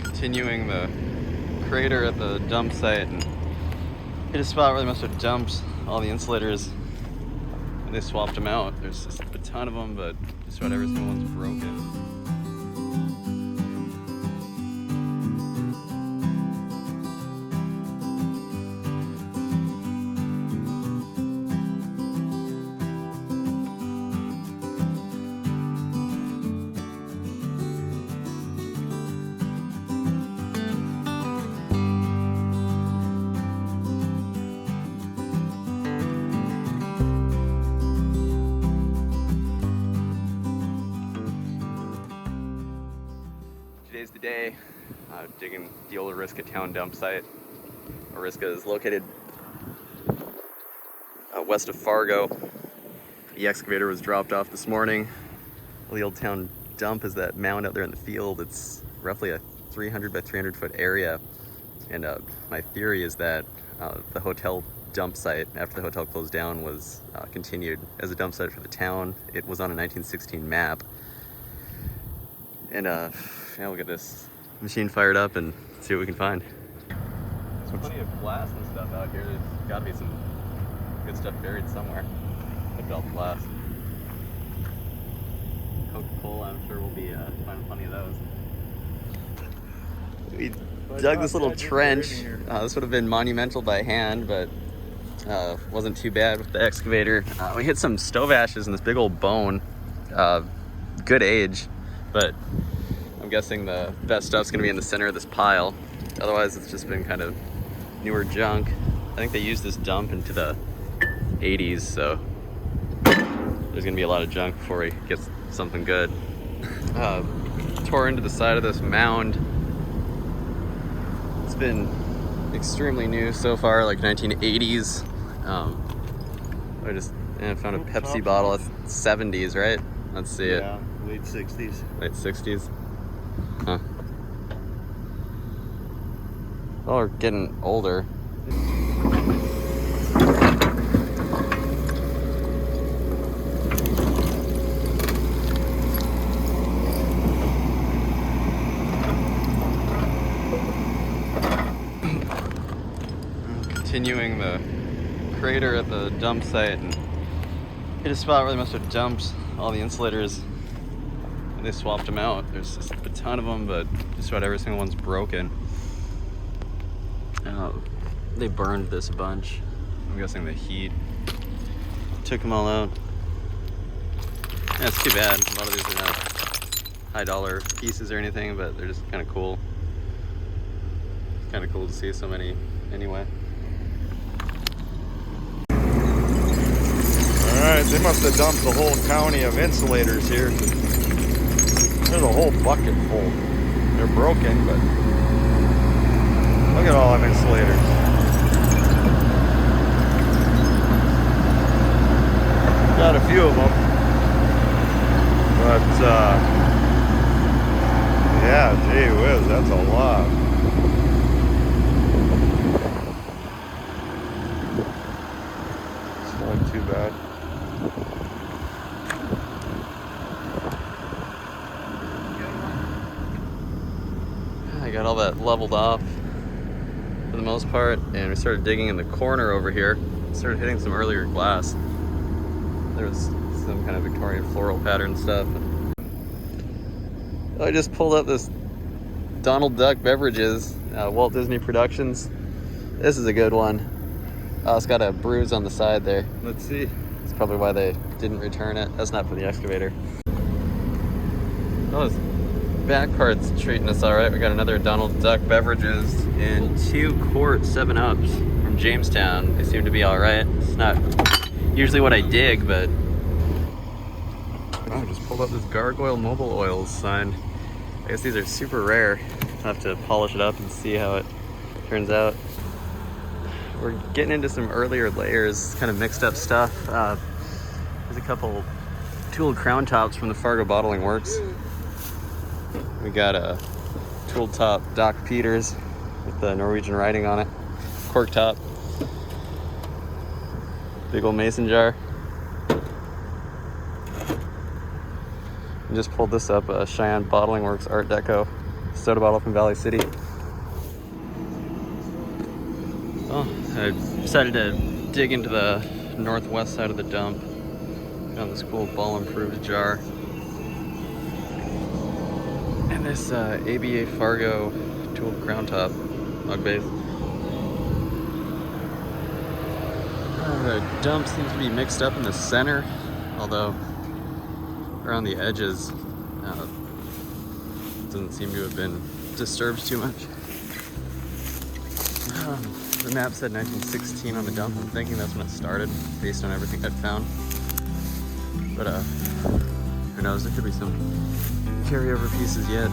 Continuing the crater at the dump site and hit a spot where they must have dumped all the insulators and they swapped them out. There's just a ton of them, but just about every single one's broken. Today's the day, digging the old Oriska town dump site. Oriska is located west of Fargo. The excavator was dropped off this morning. The old town dump is that mound out there in the field. It's roughly a 300 by 300 foot area. And my theory is that the hotel dump site, after the hotel closed down, was continued as a dump site for the town. It was on a 1916 map. And yeah, we'll get this machine fired up and see what we can find. There's plenty of glass and stuff out here. There's got to be some good stuff buried somewhere. Look at all the glass. Coca-Cola, I'm sure we'll be finding plenty of those. We dug this little trench. This would have been monumental by hand, but wasn't too bad with the excavator. We hit some stove ashes in this big old bone. Good age, but I'm guessing the best stuff's gonna be in the center of this pile. Otherwise, it's just been kind of newer junk. I think they used this dump into the 80s, so there's gonna be a lot of junk before we get something good. Tore into the side of this mound. It's been extremely new so far, like 1980s. I just found a Pepsi bottle. It's 70s, right? Let's see it. Yeah, late 60s. Late 60s. Huh. Well, we're getting older. Continuing the crater at the dump site and hit a spot where they must have dumped all the insulators and they swapped them out. There's just a ton of them, but just about every single one's broken. They burned this a bunch. I'm guessing the heat took them all out. Yeah, it's too bad. A lot of these are not high dollar pieces or anything, but they're just kind of cool. It's kind of cool to see so many anyway. Alright, they must have dumped the whole county of insulators here. There's a whole bucket full. They're broken, but look at all them insulators. Got a few of them. But, yeah, gee whiz, that's a lot. It's not too bad. I got all that leveled off for the most part, and we started digging in the corner over here. Started hitting some earlier glass. There was some kind of Victorian floral pattern stuff. I just pulled up this Donald Duck Beverages, Walt Disney Productions. This is a good one. It's got a bruise on the side there. Let's see. That's probably why they didn't return it. That's not for the excavator. Oh, this back part's treating us all right. We got another Donald Duck Beverages and 2 quart 7-Ups from Jamestown. They seem to be all right. It's not usually what I dig, but I just pulled up this Gargoyle Mobile Oils sign. I guess these are super rare. I'll have to polish it up and see how it turns out. We're getting into some earlier layers, kind of mixed up stuff. There's a couple tooled crown tops from the Fargo Bottling Works. We got a tooled top Doc Peters with the Norwegian writing on it. Cork top. Big old mason jar. I just pulled this up, Cheyenne Bottling Works Art Deco soda bottle from Valley City. Well, I decided to dig into the northwest side of the dump. Found this cool ball improved jar. And this ABA Fargo tooled crown top mug base. The dump seems to be mixed up in the center, although around the edges doesn't seem to have been disturbed too much. The map said 1916 on the dump. I'm thinking that's when it started, based on everything I've found. But who knows? There could be some carryover pieces yet.